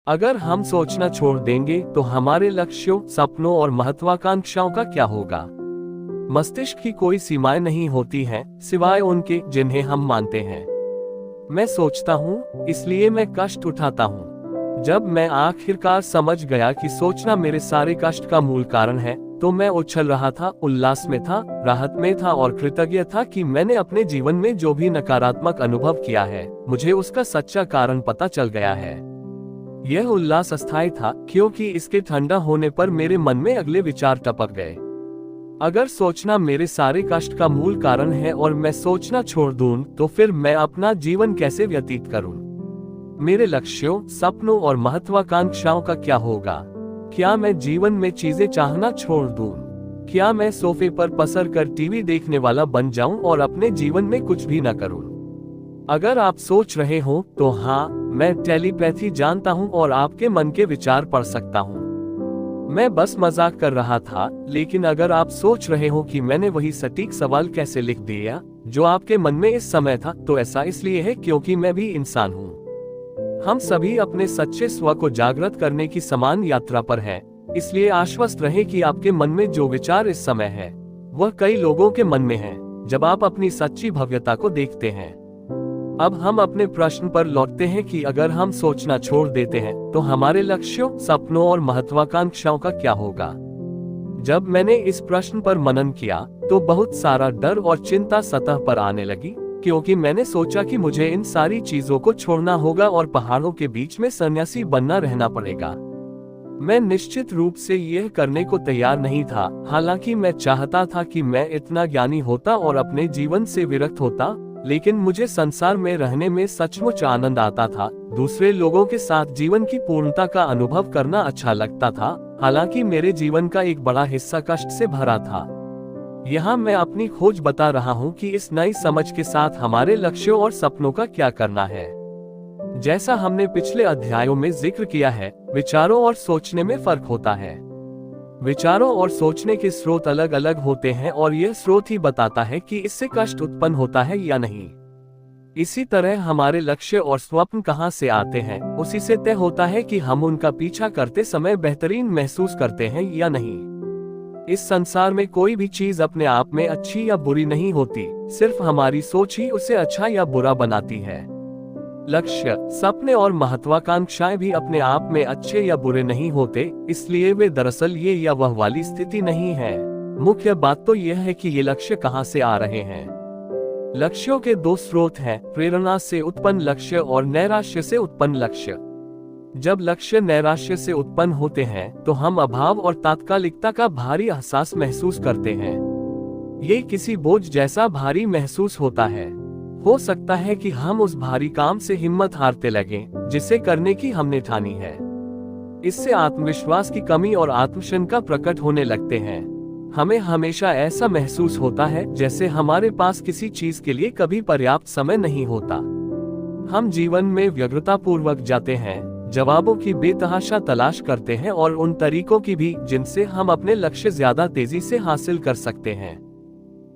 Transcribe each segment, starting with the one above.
अगर हम सोचना छोड़ देंगे तो हमारे लक्ष्यों, सपनों और महत्वाकांक्षाओं का क्या होगा? मस्तिष्क की कोई सीमाएं नहीं होती हैं, सिवाय उनके जिन्हें हम मानते हैं। मैं सोचता हूँ, इसलिए मैं कष्ट उठाता हूँ। जब मैं आखिरकार समझ गया कि सोचना मेरे सारे कष्ट का मूल कारण है, तो मैं उछल रहा था, उल्लास में था, राहत में था और कृतज्ञ था कि मैंने अपने जीवन में जो भी नकारात्मक अनुभव किया है, मुझे उसका सच्चा कारण पता चल गया है। यह उल्लास अस्थायी था, क्योंकि इसके ठंडा होने पर मेरे मन में अगले विचार टपक गए। अगर सोचना मेरे सारे कष्ट का मूल कारण है और मैं सोचना छोड़ दूं, तो फिर मैं अपना जीवन कैसे व्यतीत करूं? मेरे लक्ष्यों, सपनों और महत्वाकांक्षाओं का क्या होगा? क्या मैं जीवन में चीजें चाहना छोड़ दूं? क्या मैं सोफे पर पसर कर टीवी देखने वाला बन जाऊं और अपने जीवन में कुछ भी न करूं? अगर आप सोच रहे हो, तो हाँ, मैं टेलीपैथी जानता हूँ और आपके मन के विचार पढ़ सकता हूँ। मैं बस मजाक कर रहा था, लेकिन अगर आप सोच रहे हो कि मैंने वही सटीक सवाल कैसे लिख दिया जो आपके मन में इस समय था, तो ऐसा इसलिए है क्योंकि मैं भी इंसान हूँ। हम सभी अपने सच्चे स्व को जागृत करने की समान यात्रा पर हैं, इसलिए आश्वस्त रहें कि आपके मन में जो विचार इस समय है, वह कई लोगों के मन में है, जब आप अपनी सच्ची भव्यता को देखते हैं। अब हम अपने प्रश्न पर लौटते हैं कि अगर हम सोचना छोड़ देते हैं, तो हमारे लक्ष्यों, सपनों और महत्वाकांक्षाओं का क्या होगा? जब मैंने इस प्रश्न पर मनन किया, तो बहुत सारा डर और चिंता सतह पर आने लगी, क्योंकि मैंने सोचा कि मुझे इन सारी चीजों को छोड़ना होगा और पहाड़ों के बीच में सन्यासी बनना रहना पड़ेगा। मैं निश्चित रूप से यह करने को तैयार नहीं था, हालांकि मैं चाहता था कि मैं इतना ज्ञानी होता और अपने जीवन से विरक्त होता, लेकिन मुझे संसार में रहने में सचमुच आनंद आता था। दूसरे लोगों के साथ जीवन की पूर्णता का अनुभव करना अच्छा लगता था, हालांकि मेरे जीवन का एक बड़ा हिस्सा कष्ट से भरा था। यहाँ मैं अपनी खोज बता रहा हूँ कि इस नई समझ के साथ हमारे लक्ष्यों और सपनों का क्या करना है। जैसा हमने पिछले अध्यायों में जिक्र किया है, विचारों और सोचने में फर्क होता है। विचारों और सोचने के स्रोत अलग अलग होते हैं और यह स्रोत ही बताता है कि इससे कष्ट उत्पन्न होता है या नहीं। इसी तरह हमारे लक्ष्य और स्वप्न कहाँ से आते हैं, उसी से तय होता है कि हम उनका पीछा करते समय बेहतरीन महसूस करते हैं या नहीं। इस संसार में कोई भी चीज अपने आप में अच्छी या बुरी नहीं होती, सिर्फ हमारी सोच ही उसे अच्छा या बुरा बनाती है। लक्ष्य, सपने और महत्वाकांक्षाएं भी अपने आप में अच्छे या बुरे नहीं होते, इसलिए वे दरअसल ये या वह वाली स्थिति नहीं है। मुख्य बात तो यह है कि ये लक्ष्य कहाँ से आ रहे हैं। लक्ष्यों के दो स्रोत हैं, प्रेरणा से उत्पन्न लक्ष्य और नैराश्य से उत्पन्न लक्ष्य। जब लक्ष्य नैराश्य से उत्पन्न होते हैं, तो हम अभाव और तात्कालिकता का भारी एहसास महसूस करते हैं। ये किसी बोझ जैसा भारी महसूस होता है। हो सकता है कि हम उस भारी काम से हिम्मत हारते लगें, जिसे करने की हमने ठानी है। इससे आत्मविश्वास की कमी और आत्मशंका प्रकट होने लगते हैं। हमें हमेशा ऐसा महसूस होता है जैसे हमारे पास किसी चीज के लिए कभी पर्याप्त समय नहीं होता। हम जीवन में व्यग्रतापूर्वक जाते हैं, जवाबों की बेतहाशा तलाश करते हैं और उन तरीकों की भी जिनसे हम अपने लक्ष्य ज्यादा तेजी से हासिल कर सकते हैं।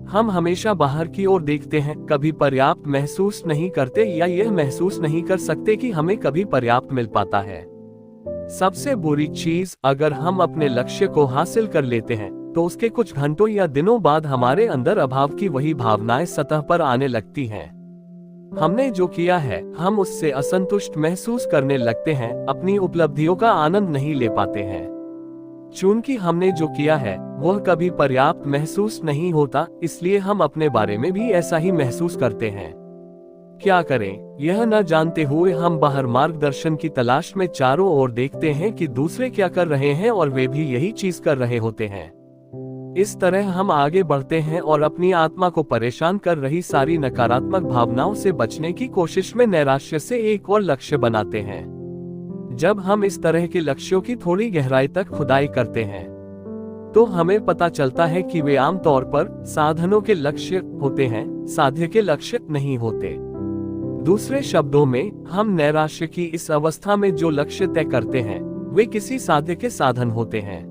हम हमेशा बाहर की ओर देखते हैं, कभी पर्याप्त महसूस नहीं करते या यह महसूस नहीं कर सकते कि हमें कभी पर्याप्त मिल पाता है। सबसे बुरी चीज, अगर हम अपने लक्ष्य को हासिल कर लेते हैं, तो उसके कुछ घंटों या दिनों बाद हमारे अंदर अभाव की वही भावनाएं सतह पर आने लगती हैं। हमने जो किया है, हम उससे असंतुष्ट महसूस करने लगते हैं, अपनी उपलब्धियों का आनंद नहीं ले पाते हैं। चूंकि हमने जो किया है वह कभी पर्याप्त महसूस नहीं होता, इसलिए हम अपने बारे में भी ऐसा ही महसूस करते हैं। क्या करें, यह न जानते हुए हम बाहर मार्गदर्शन की तलाश में चारों ओर देखते हैं कि दूसरे क्या कर रहे हैं और वे भी यही चीज कर रहे होते हैं। इस तरह हम आगे बढ़ते हैं और अपनी आत्मा को परेशान कर रही सारी नकारात्मक भावनाओं से बचने की कोशिश में नैराश्य से एक और लक्ष्य बनाते हैं। जब हम इस तरह के लक्ष्यों की थोड़ी गहराई तक खुदाई करते हैं, तो हमें पता चलता है कि वे आमतौर पर साधनों के लक्ष्य होते हैं, साध्य के लक्ष्य नहीं होते। दूसरे शब्दों में, हम नैराश्य की इस अवस्था में जो लक्ष्य तय करते हैं, वे किसी साध्य के साधन होते हैं।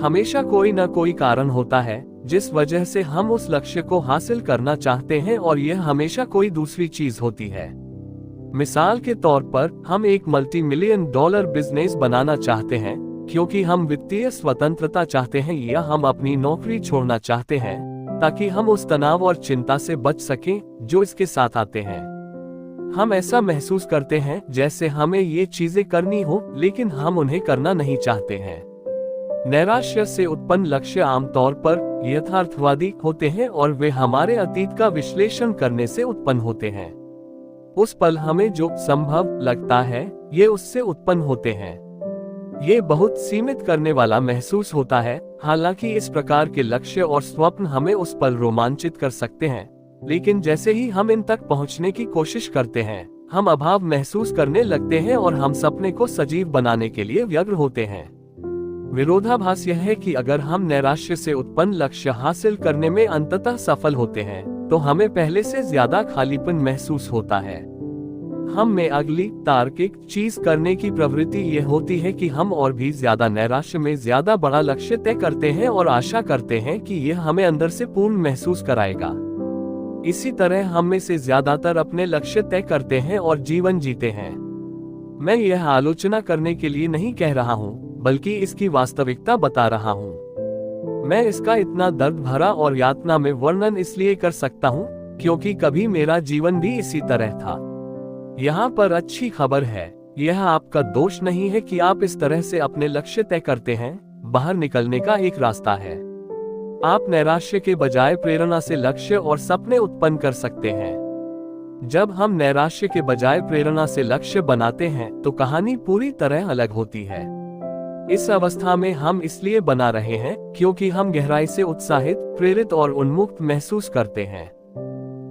हमेशा कोई न कोई कारण होता है जिस वजह से हम उस लक्ष्य को हासिल करना चाहते हैं, और यह हमेशा कोई दूसरी चीज होती है। मिसाल के तौर पर हम एक मल्टी मिलियन डॉलर बिजनेस बनाना चाहते हैं क्योंकि हम वित्तीय स्वतंत्रता चाहते हैं, या हम अपनी नौकरी छोड़ना चाहते हैं ताकि हम उस तनाव और चिंता से बच सकें जो इसके साथ आते हैं। हम ऐसा महसूस करते हैं जैसे हमें ये चीजें करनी हो, लेकिन हम उन्हें करना नहीं चाहते हैं। नैराश्य से उत्पन्न लक्ष्य आमतौर पर यथार्थवादी होते हैं और वे हमारे अतीत का विश्लेषण करने से उत्पन्न होते हैं। उस पल हमें जो संभव लगता है ये उससे उत्पन्न होते हैं। ये बहुत सीमित करने वाला महसूस होता है। हालांकि इस प्रकार के लक्ष्य और स्वप्न हमें उस पल रोमांचित कर सकते हैं, लेकिन जैसे ही हम इन तक पहुंचने की कोशिश करते हैं, हम अभाव महसूस करने लगते हैं और हम सपने को सजीव बनाने के लिए व्यग्र होते हैं। विरोधाभास यह है कि अगर हम नैराश्य से उत्पन्न लक्ष्य हासिल करने में अंततः सफल होते हैं, तो हमें पहले से ज्यादा खालीपन महसूस होता है। हम में अगली तार्किक चीज करने की प्रवृत्ति यह होती है कि हम और भी ज्यादा नैराश्य में ज्यादा बड़ा लक्ष्य तय करते हैं और आशा करते हैं कि यह हमें अंदर से पूर्ण महसूस कराएगा। इसी तरह हम में से ज्यादातर अपने लक्ष्य तय करते हैं और जीवन जीते हैं। मैं यह आलोचना करने के लिए नहीं कह रहा हूँ, बल्कि इसकी वास्तविकता बता रहा हूँ। मैं इसका इतना दर्द भरा और यातना में वर्णन इसलिए कर सकता हूँ क्योंकि कभी मेरा जीवन भी इसी तरह था। यहाँ पर अच्छी खबर है, यह आपका दोष नहीं है कि आप इस तरह से अपने लक्ष्य तय करते हैं। बाहर निकलने का एक रास्ता है। आप नैराश्य के बजाय प्रेरणा से लक्ष्य और सपने उत्पन्न कर सकते हैं। जब हम नैराश्य के बजाय प्रेरणा से लक्ष्य बनाते हैं तो कहानी पूरी तरह अलग होती है। इस अवस्था में हम इसलिए बना रहे हैं क्योंकि हम गहराई से उत्साहित, प्रेरित और उन्मुक्त महसूस करते हैं।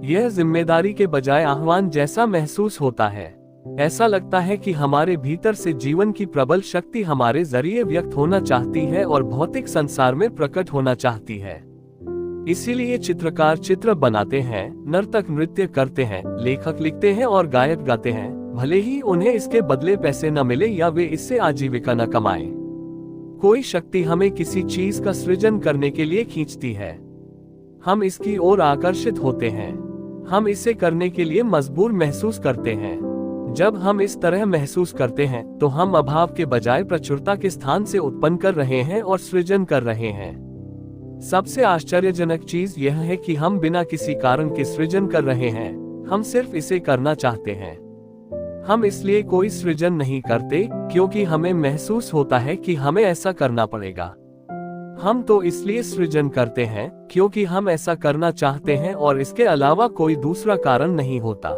यह जिम्मेदारी के बजाय आह्वान जैसा महसूस होता है। ऐसा लगता है कि हमारे भीतर से जीवन की प्रबल शक्ति हमारे जरिए व्यक्त होना चाहती है और भौतिक संसार में प्रकट होना चाहती है। इसीलिए चित्रकार चित्र बनाते हैं, नर्तक नृत्य करते हैं, लेखक लिखते हैं और गायक गाते हैं, भले ही उन्हें इसके बदले पैसे न मिले या वे इससे आजीविका न कमाएं। कोई शक्ति हमें किसी चीज का सृजन करने के लिए खींचती है। हम इसकी ओर आकर्षित होते हैं। हम इसे करने के लिए मजबूर महसूस करते हैं। जब हम इस तरह महसूस करते हैं तो हम अभाव के बजाय प्रचुरता के स्थान से उत्पन्न कर रहे हैं और सृजन कर रहे हैं। सबसे आश्चर्यजनक चीज यह है कि हम बिना किसी कारण के सृजन कर रहे हैं। हम सिर्फ इसे करना चाहते हैं। हम इसलिए कोई सृजन नहीं करते क्योंकि हमें महसूस होता है कि हमें ऐसा करना पड़ेगा। हम तो इसलिए सृजन करते हैं क्योंकि हम ऐसा करना चाहते हैं और इसके अलावा कोई दूसरा कारण नहीं होता।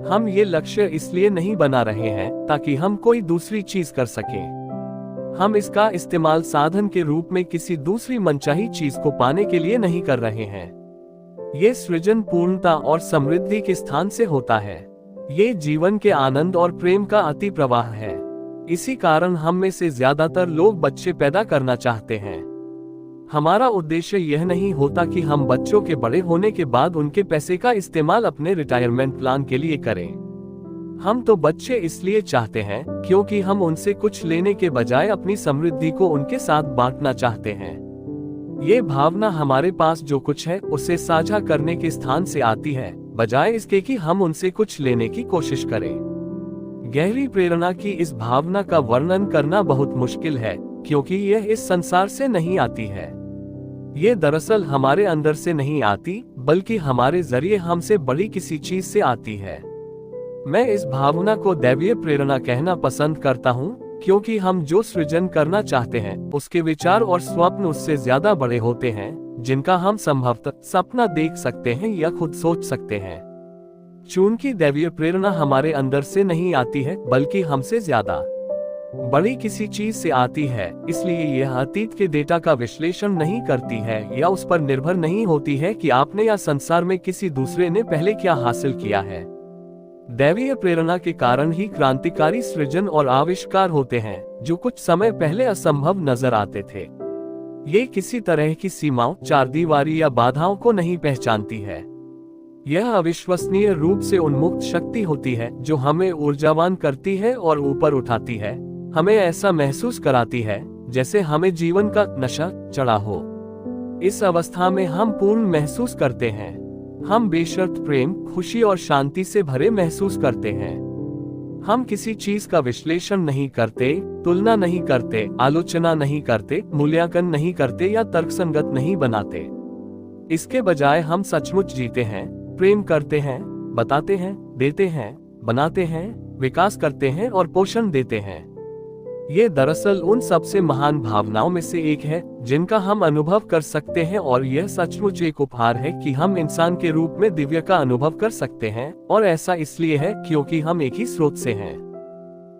हम ये लक्ष्य इसलिए नहीं बना रहे हैं ताकि हम कोई दूसरी चीज कर सकें। हम इसका इस्तेमाल साधन के रूप में किसी दूसरी मनचाही चीज को पाने के लिए नहीं कर रहे हैं। ये सृजन पूर्णता और समृद्धि के स्थान से होता है। ये जीवन के आनंद और प्रेम का अति प्रवाह है। इसी कारण हम में से ज्यादातर लोग बच्चे पैदा करना चाहते हैं। हमारा उद्देश्य यह नहीं होता कि हम बच्चों के बड़े होने के बाद उनके पैसे का इस्तेमाल अपने रिटायरमेंट प्लान के लिए करें। हम तो बच्चे इसलिए चाहते हैं क्योंकि हम उनसे कुछ लेने के बजाय अपनी समृद्धि को उनके साथ बांटना चाहते हैं। ये भावना हमारे पास जो कुछ है उसे साझा करने के स्थान से आती है, बजाय इसके कि हम उनसे कुछ लेने की कोशिश करें। गहरी प्रेरणा की इस भावना का वर्णन करना बहुत मुश्किल है क्योंकि यह इस संसार से नहीं आती है। ये दरअसल हमारे अंदर से नहीं आती, बल्कि हमारे जरिए हमसे बड़ी किसी चीज से आती है। मैं इस भावना को दैवीय प्रेरणा कहना पसंद करता हूँ क्योंकि हम जो सृजन करना चाहते हैं उसके विचार और स्वप्न उससे ज्यादा बड़े होते हैं जिनका हम संभवतः सपना देख सकते हैं या खुद सोच सकते हैं। चूंकि दैवीय प्रेरणा हमारे अंदर से नहीं आती है बल्कि हमसे ज्यादा बड़ी किसी चीज से आती है, इसलिए यह अतीत के डेटा का विश्लेषण नहीं करती है या उस पर निर्भर नहीं होती है कि आपने या संसार में किसी दूसरे ने पहले क्या हासिल किया है। दैवीय प्रेरणा के कारण ही क्रांतिकारी सृजन और आविष्कार होते हैं जो कुछ समय पहले असंभव नजर आते थे। ये किसी तरह की सीमाओं, चारदीवारी या बाधाओं को नहीं पहचानती है। यह अविश्वसनीय रूप से उन्मुक्त शक्ति होती है जो हमें ऊर्जावान करती है और ऊपर उठाती है। हमें ऐसा महसूस कराती है जैसे हमें जीवन का नशा चढ़ा हो। इस अवस्था में हम पूर्ण महसूस करते हैं। हम बेशर्त प्रेम, खुशी और शांति से भरे महसूस करते हैं। हम किसी चीज का विश्लेषण नहीं करते, तुलना नहीं करते, आलोचना नहीं करते, मूल्यांकन नहीं करते या तर्कसंगत नहीं बनाते। इसके बजाय हम सचमुच जीते हैं, प्रेम करते हैं, बताते हैं, देते हैं, बनाते हैं, विकास करते हैं और पोषण देते हैं। ये दरअसल उन सबसे महान भावनाओं में से एक है जिनका हम अनुभव कर सकते हैं, और यह सचमुच एक उपहार है कि हम इंसान के रूप में दिव्य का अनुभव कर सकते हैं, और ऐसा इसलिए है क्योंकि हम एक ही स्रोत से हैं।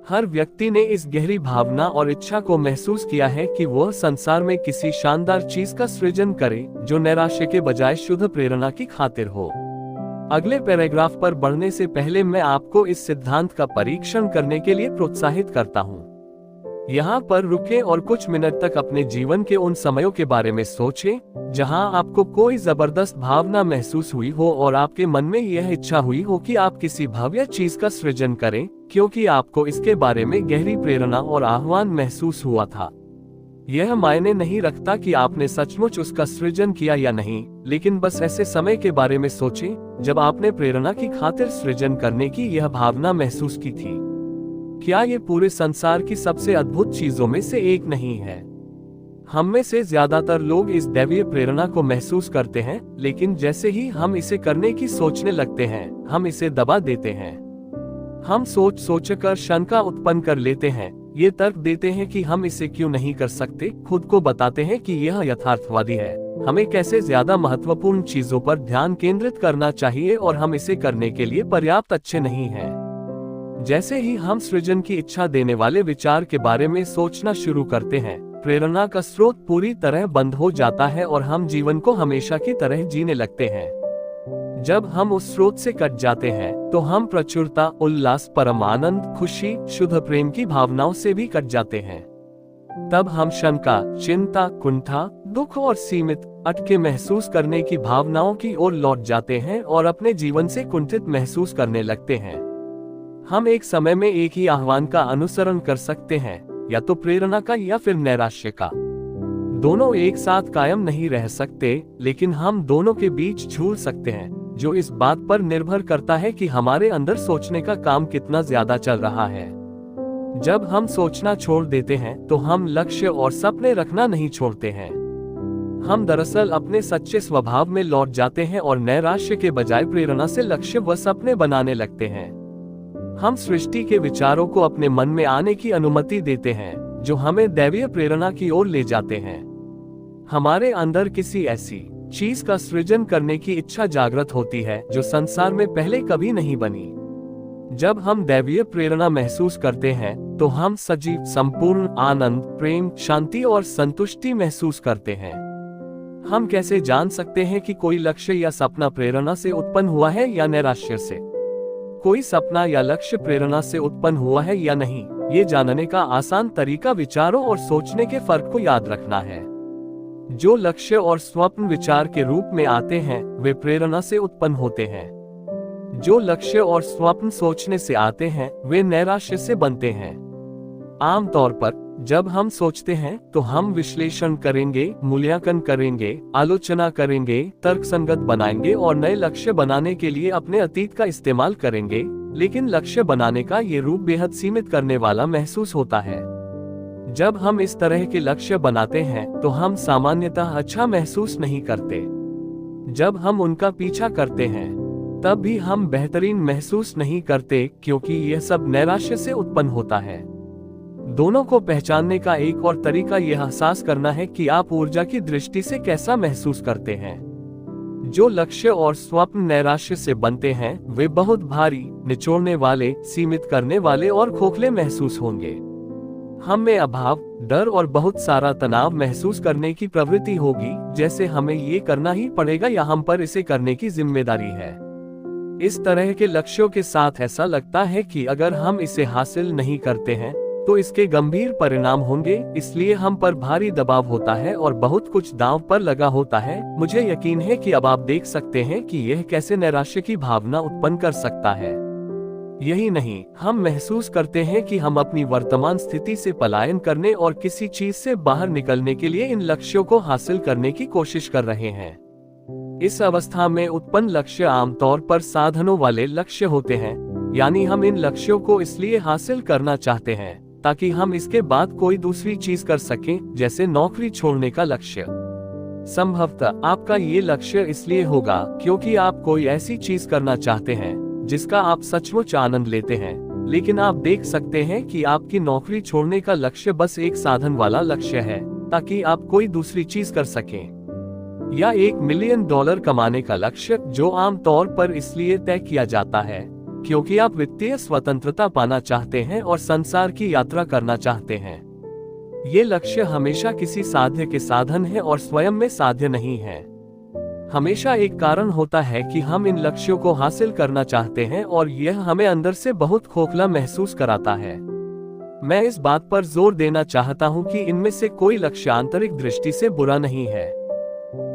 हर व्यक्ति ने इस गहरी भावना और इच्छा को महसूस किया है कि वह संसार में किसी शानदार चीज का सृजन करे जो नैराश्य के बजाय शुद्ध प्रेरणा की खातिर हो। अगले पैराग्राफ पर बढ़ने से पहले मैं आपको इस सिद्धांत का परीक्षण करने के लिए प्रोत्साहित करता हूँ। यहाँ पर रुकें और कुछ मिनट तक अपने जीवन के उन समयों के बारे में सोचें जहाँ आपको कोई जबरदस्त भावना महसूस हुई हो और आपके मन में यह इच्छा हुई हो कि आप किसी भव्य चीज का सृजन करें, क्योंकि आपको इसके बारे में गहरी प्रेरणा और आह्वान महसूस हुआ था। यह मायने नहीं रखता कि आपने सचमुच उसका सृजन किया या नहीं, लेकिन बस ऐसे समय के बारे में सोचें जब आपने प्रेरणा की खातिर सृजन करने की यह भावना महसूस की थी। क्या ये पूरे संसार की सबसे अद्भुत चीजों में से एक नहीं है? हम में से ज्यादातर लोग इस दैवीय प्रेरणा को महसूस करते हैं, लेकिन जैसे ही हम इसे करने की सोचने लगते हैं, हम इसे दबा देते हैं। हम सोचकर शंका उत्पन्न कर लेते हैं, ये तर्क देते हैं कि हम इसे क्यों नहीं कर सकते, खुद को बताते हैं कि यह यथार्थवादी है, हमें कैसे ज्यादा महत्वपूर्ण चीजों पर ध्यान केंद्रित करना चाहिए और हम इसे करने के लिए पर्याप्त अच्छे नहीं हैं। जैसे ही हम सृजन की इच्छा देने वाले विचार के बारे में सोचना शुरू करते हैं, प्रेरणा का स्रोत पूरी तरह बंद हो जाता है और हम जीवन को हमेशा की तरह जीने लगते हैं। जब हम उस स्रोत से कट जाते हैं तो हम प्रचुरता, उल्लास, परम आनंद, खुशी, शुद्ध प्रेम की भावनाओं से भी कट जाते हैं। तब हम शंका, चिंता, कुंठा, दुख और सीमित, अटके महसूस करने की भावनाओं की ओर लौट जाते हैं और अपने जीवन से कुंठित महसूस करने लगते हैं। हम एक समय में एक ही आह्वान का अनुसरण कर सकते हैं, या तो प्रेरणा का या फिर नैराश्य का। दोनों एक साथ कायम नहीं रह सकते, लेकिन हम दोनों के बीच झूल सकते हैं, जो इस बात पर निर्भर करता है कि हमारे अंदर सोचने का काम कितना ज्यादा चल रहा है। जब हम सोचना छोड़ देते हैं तो हम लक्ष्य और सपने रखना नहीं छोड़ते हैं। हम दरअसल अपने सच्चे स्वभाव में लौट जाते हैं और नैराश्य के बजाय प्रेरणा से लक्ष्य व सपने बनाने लगते हैं। हम सृष्टि के विचारों को अपने मन में आने की अनुमति देते हैं, जो हमें दैवीय प्रेरणा की ओर ले जाते हैं। हमारे अंदर किसी ऐसी चीज का सृजन करने की इच्छा जागृत होती है जो संसार में पहले कभी नहीं बनी। जब हम दैवीय प्रेरणा महसूस करते हैं तो हम सजीव, संपूर्ण आनंद, प्रेम, शांति और संतुष्टि महसूस करते हैं। हम कैसे जान सकते हैं कि कोई लक्ष्य या सपना प्रेरणा से उत्पन्न हुआ है या नैराश्य से? कोई सपना या लक्ष्य प्रेरणा से उत्पन्न हुआ है या नहीं, ये जानने का आसान तरीका विचारों और सोचने के फर्क को याद रखना है। जो लक्ष्य और स्वप्न विचार के रूप में आते हैं, वे प्रेरणा से उत्पन्न होते हैं। जो लक्ष्य और स्वप्न सोचने से आते हैं, वे नैराश्य से बनते हैं। आमतौर पर जब हम सोचते हैं तो हम विश्लेषण करेंगे, मूल्यांकन करेंगे, आलोचना करेंगे, तर्कसंगत बनाएंगे और नए लक्ष्य बनाने के लिए अपने अतीत का इस्तेमाल करेंगे, लेकिन लक्ष्य बनाने का ये रूप बेहद सीमित करने वाला महसूस होता है। जब हम इस तरह के लक्ष्य बनाते हैं तो हम सामान्यतः अच्छा महसूस नहीं करते। जब हम उनका पीछा करते हैं तब भी हम बेहतरीन महसूस नहीं करते, क्योंकि यह सब नैराश्य से उत्पन्न होता है। दोनों को पहचानने का एक और तरीका यह एहसास करना है कि आप ऊर्जा की दृष्टि से कैसा महसूस करते हैं। जो लक्ष्य और स्वप्न नैराश्य से बनते हैं, वे बहुत भारी, निचोड़ने वाले, सीमित करने वाले और खोखले महसूस होंगे। हम में अभाव, डर और बहुत सारा तनाव महसूस करने की प्रवृत्ति होगी, जैसे हमें ये करना ही पड़ेगा या हम पर इसे करने की जिम्मेदारी है। इस तरह के लक्ष्यों के साथ ऐसा लगता है कि अगर हम इसे हासिल नहीं करते हैं तो इसके गंभीर परिणाम होंगे, इसलिए हम पर भारी दबाव होता है और बहुत कुछ दांव पर लगा होता है। मुझे यकीन है कि अब आप देख सकते हैं कि यह कैसे नैराश्य की भावना उत्पन्न कर सकता है। यही नहीं, हम महसूस करते हैं कि हम अपनी वर्तमान स्थिति से पलायन करने और किसी चीज से बाहर निकलने के लिए इन लक्ष्यों को हासिल करने की कोशिश कर रहे हैं। इस अवस्था में उत्पन्न लक्ष्य आमतौर पर साधनों वाले लक्ष्य होते हैं, यानी हम इन लक्ष्यों को इसलिए हासिल करना चाहते हैं ताकि हम इसके बाद कोई दूसरी चीज कर सकें, जैसे नौकरी छोड़ने का लक्ष्य। संभवतः आपका ये लक्ष्य इसलिए होगा क्योंकि आप कोई ऐसी चीज करना चाहते हैं जिसका आप सचमुच आनंद लेते हैं, लेकिन आप देख सकते हैं कि आपकी नौकरी छोड़ने का लक्ष्य बस एक साधन वाला लक्ष्य है ताकि आप कोई दूसरी चीज कर सकें। या $1 मिलियन कमाने का लक्ष्य, जो आमतौर पर इसलिए तय किया जाता है क्योंकि आप वित्तीय स्वतंत्रता पाना चाहते हैं और संसार की यात्रा करना चाहते हैं। ये लक्ष्य हमेशा किसी साध्य के साधन है और स्वयं में साध्य नहीं है। हमेशा एक कारण होता है कि हम इन लक्ष्यों को हासिल करना चाहते हैं और यह हमें अंदर से बहुत खोखला महसूस कराता है। मैं इस बात पर जोर देना चाहता हूं कि इनमें से कोई लक्ष्य आंतरिक दृष्टि से बुरा नहीं है।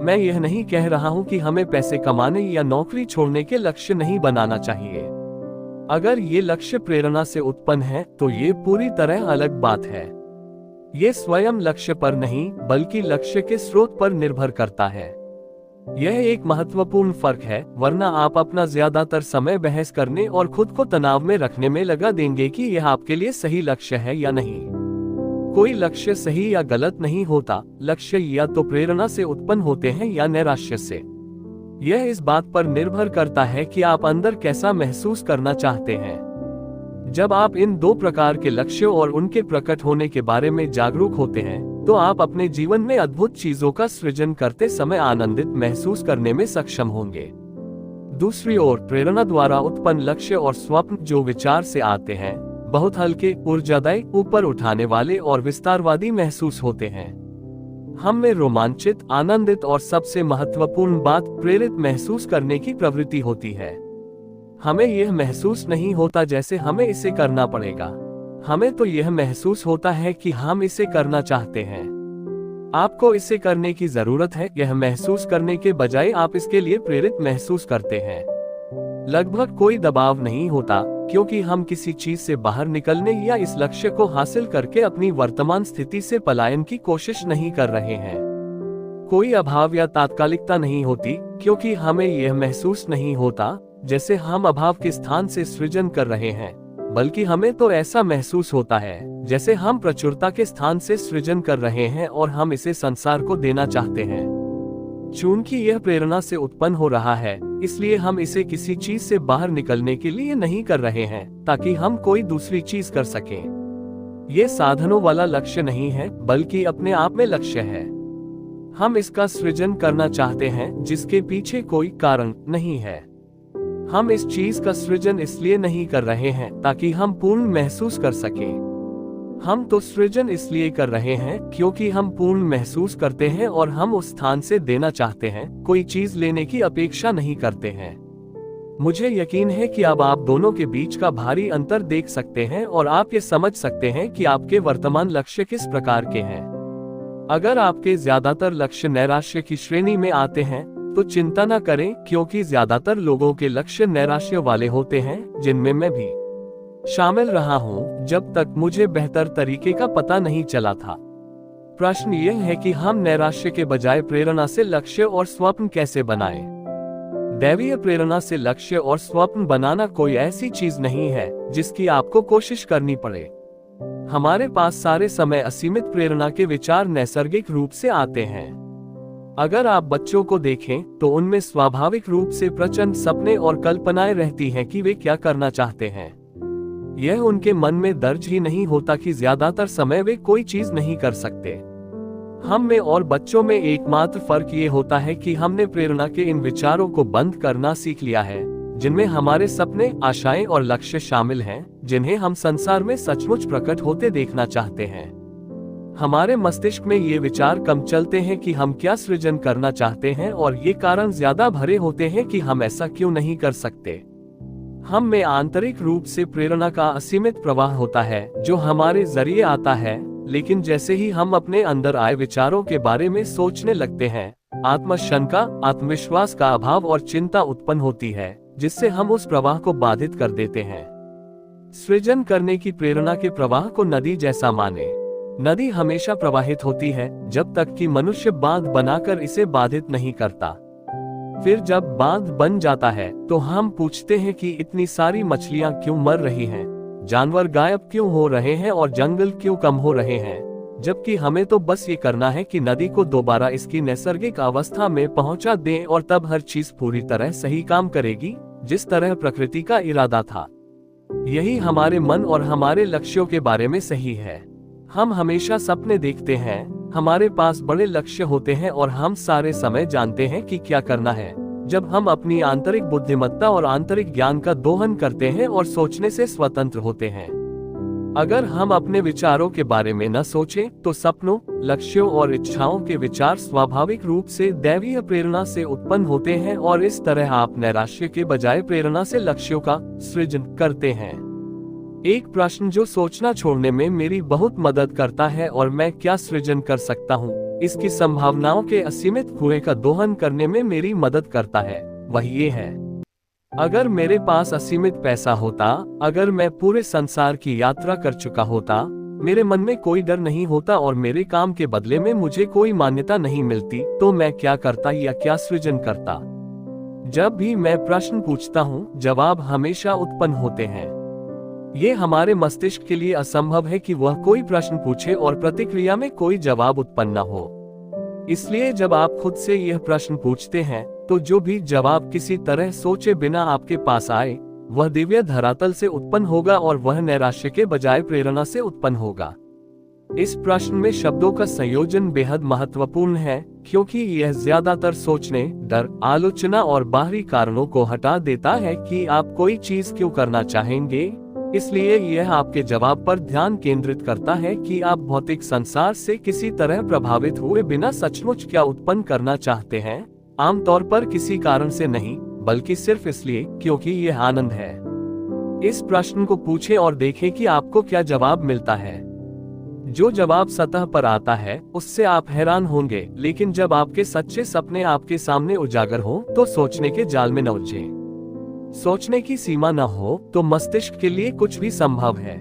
मैं यह नहीं कह रहा हूं कि हमें पैसे कमाने या नौकरी छोड़ने के लक्ष्य नहीं बनाना चाहिए। अगर ये लक्ष्य प्रेरणा से उत्पन्न है तो ये पूरी तरह अलग बात है। ये स्वयं लक्ष्य पर नहीं बल्कि लक्ष्य के स्रोत पर निर्भर करता है। यह एक महत्वपूर्ण फर्क है, वरना आप अपना ज्यादातर समय बहस करने और खुद को तनाव में रखने में लगा देंगे कि यह आपके लिए सही लक्ष्य है या नहीं। कोई लक्ष्य सही या गलत नहीं होता, लक्ष्य या तो प्रेरणा से उत्पन्न होते हैं या नैराश्य से। यह इस बात पर निर्भर करता है कि आप अंदर कैसा महसूस करना चाहते हैं। जब आप इन दो प्रकार के लक्ष्यों और उनके प्रकट होने के बारे में जागरूक होते हैं तो आप अपने जीवन में अद्भुत चीजों का सृजन करते समय आनंदित महसूस करने में सक्षम होंगे। दूसरी ओर, प्रेरणा द्वारा उत्पन्न लक्ष्य और स्वप्न जो विचार से आते हैं, बहुत हल्के, ऊर्जादायी, ऊपर उठाने वाले और विस्तारवादी महसूस होते हैं। हम में रोमांचित, आनंदित और सबसे महत्वपूर्ण बात, प्रेरित महसूस करने की प्रवृत्ति होती है। हमें यह महसूस नहीं होता जैसे हमें इसे करना पड़ेगा। हमें तो यह महसूस होता है कि हम इसे करना चाहते हैं। आपको इसे करने की जरूरत है, यह महसूस करने के बजाय आप इसके लिए प्रेरित महसूस करते हैं। लगभग कोई दबाव नहीं होता क्योंकि हम किसी चीज से बाहर निकलने या इस लक्ष्य को हासिल करके अपनी वर्तमान स्थिति से पलायन की कोशिश नहीं कर रहे हैं। कोई अभाव या तात्कालिकता नहीं होती क्योंकि हमें यह महसूस नहीं होता जैसे हम अभाव के स्थान से सृजन कर रहे हैं, बल्कि हमें तो ऐसा महसूस होता है जैसे हम प्रचुरता के स्थान से सृजन कर रहे हैं और हम इसे संसार को देना चाहते हैं। चूंकि यह प्रेरणा से उत्पन्न हो रहा है, इसलिए हम इसे किसी चीज से बाहर निकलने के लिए नहीं कर रहे हैं ताकि हम कोई दूसरी चीज कर सकें। ये साधनों वाला लक्ष्य नहीं है बल्कि अपने आप में लक्ष्य है। हम इसका सृजन करना चाहते हैं जिसके पीछे कोई कारण नहीं है। हम इस चीज का सृजन इसलिए नहीं कर रहे हैं ताकि हम पूर्ण महसूस कर सकें। हम तो सृजन इसलिए कर रहे हैं क्योंकि हम पूर्ण महसूस करते हैं और हम उस स्थान से देना चाहते हैं, कोई चीज लेने की अपेक्षा नहीं करते हैं। मुझे यकीन है कि अब आप दोनों के बीच का भारी अंतर देख सकते हैं और आप ये समझ सकते हैं कि आपके वर्तमान लक्ष्य किस प्रकार के हैं। अगर आपके ज्यादातर लक्ष्य नैराश्य की श्रेणी में आते हैं तो चिंता न करें, क्योंकि ज्यादातर लोगों के लक्ष्य नैराश्य वाले होते हैं, जिनमें मैं भी शामिल रहा हूं, जब तक मुझे बेहतर तरीके का पता नहीं चला था। प्रश्न यह है कि हम नैराश्य के बजाय प्रेरणा से लक्ष्य और स्वप्न कैसे बनाएं? दैवीय प्रेरणा से लक्ष्य और स्वप्न बनाना कोई ऐसी चीज नहीं है जिसकी आपको कोशिश करनी पड़े। हमारे पास सारे समय असीमित प्रेरणा के विचार नैसर्गिक रूप से आते हैं। अगर आप बच्चों को देखें तो उनमें स्वाभाविक रूप से प्रचंड सपने और कल्पनाएं रहती हैं कि वे क्या करना चाहते हैं। यह उनके मन में दर्ज ही नहीं होता कि ज्यादातर समय वे कोई चीज नहीं कर सकते। हम में और बच्चों में एकमात्र फर्क ये होता है कि हमने प्रेरणा के इन विचारों को बंद करना सीख लिया है, जिनमें हमारे सपने, आशाएं और लक्ष्य शामिल हैं, जिन्हें हम संसार में सचमुच प्रकट होते देखना चाहते हैं। हमारे मस्तिष्क में ये विचार कम चलते हैं कि हम क्या सृजन करना चाहते हैं और ये कारण ज्यादा भरे होते हैं कि हम ऐसा क्यों नहीं कर सकते। हम में आंतरिक रूप से प्रेरणा का असीमित प्रवाह होता है जो हमारे जरिए आता है, लेकिन जैसे ही हम अपने अंदर आए विचारों के बारे में सोचने लगते हैं, आत्मशंका, आत्मविश्वास का अभाव और चिंता उत्पन्न होती है, जिससे हम उस प्रवाह को बाधित कर देते हैं। सृजन करने की प्रेरणा के प्रवाह को नदी जैसा माने। नदी हमेशा प्रवाहित होती है जब तक कि मनुष्य बांध बनाकर इसे बाधित नहीं करता। फिर जब बांध बन जाता है तो हम पूछते हैं कि इतनी सारी मछलियां क्यों मर रही हैं, जानवर गायब क्यों हो रहे हैं और जंगल क्यों कम हो रहे हैं, जबकि हमें तो बस ये करना है कि नदी को दोबारा इसकी नैसर्गिक अवस्था में पहुंचा दें और तब हर चीज पूरी तरह सही काम करेगी, जिस तरह प्रकृति का इरादा था। यही हमारे मन और हमारे लक्ष्यों के बारे में सही है। हम हमेशा सपने देखते हैं, हमारे पास बड़े लक्ष्य होते हैं और हम सारे समय जानते हैं कि क्या करना है। जब हम अपनी आंतरिक बुद्धिमत्ता और आंतरिक ज्ञान का दोहन करते हैं और सोचने से स्वतंत्र होते हैं। अगर हम अपने विचारों के बारे में न सोचें, तो सपनों, लक्ष्यों और इच्छाओं के विचार स्वाभाविक रूप से दैवीय प्रेरणा से उत्पन्न होते हैं और इस तरह आप नैराश्य के बजाय प्रेरणा से लक्ष्यों का सृजन करते हैं। एक प्रश्न जो सोचना छोड़ने में मेरी बहुत मदद करता है और मैं क्या सृजन कर सकता हूँ, इसकी संभावनाओं के असीमित कुएं का दोहन करने में मेरी मदद करता है, वह ये है, अगर मेरे पास असीमित पैसा होता, अगर मैं पूरे संसार की यात्रा कर चुका होता, मेरे मन में कोई डर नहीं होता और मेरे काम के बदले में मुझे कोई मान्यता नहीं मिलती, तो मैं क्या करता या क्या सृजन करता। जब भी मैं प्रश्न पूछता हूँ, जवाब हमेशा उत्पन्न होते हैं। ये हमारे मस्तिष्क के लिए असंभव है कि वह कोई प्रश्न पूछे और प्रतिक्रिया में कोई जवाब उत्पन्न न हो। इसलिए जब आप खुद से यह प्रश्न पूछते हैं, तो जो भी जवाब किसी तरह सोचे बिना आपके पास आए, वह दिव्य धरातल से उत्पन्न होगा और वह नैराश्य के बजाय प्रेरणा से उत्पन्न होगा। इस प्रश्न में शब्दों का संयोजन बेहद महत्वपूर्ण है, क्योंकि यह ज्यादातर सोचने, डर, आलोचना और बाहरी कारणों को हटा देता है कि आप कोई चीज क्यों करना चाहेंगे। इसलिए यह आपके जवाब पर ध्यान केंद्रित करता है कि आप भौतिक संसार से किसी तरह प्रभावित हुए बिना सचमुच क्या उत्पन्न करना चाहते हैं, आमतौर पर किसी कारण से नहीं, बल्कि सिर्फ इसलिए क्योंकि यह आनंद है। इस प्रश्न को पूछें और देखें कि आपको क्या जवाब मिलता है। जो जवाब सतह पर आता है, उससे आप हैरान होंगे, लेकिन जब आपके सच्चे सपने आपके सामने उजागर हो, तो सोचने के जाल में न उलझें। सोचने की सीमा न हो, तो मस्तिष्क के लिए कुछ भी संभव है।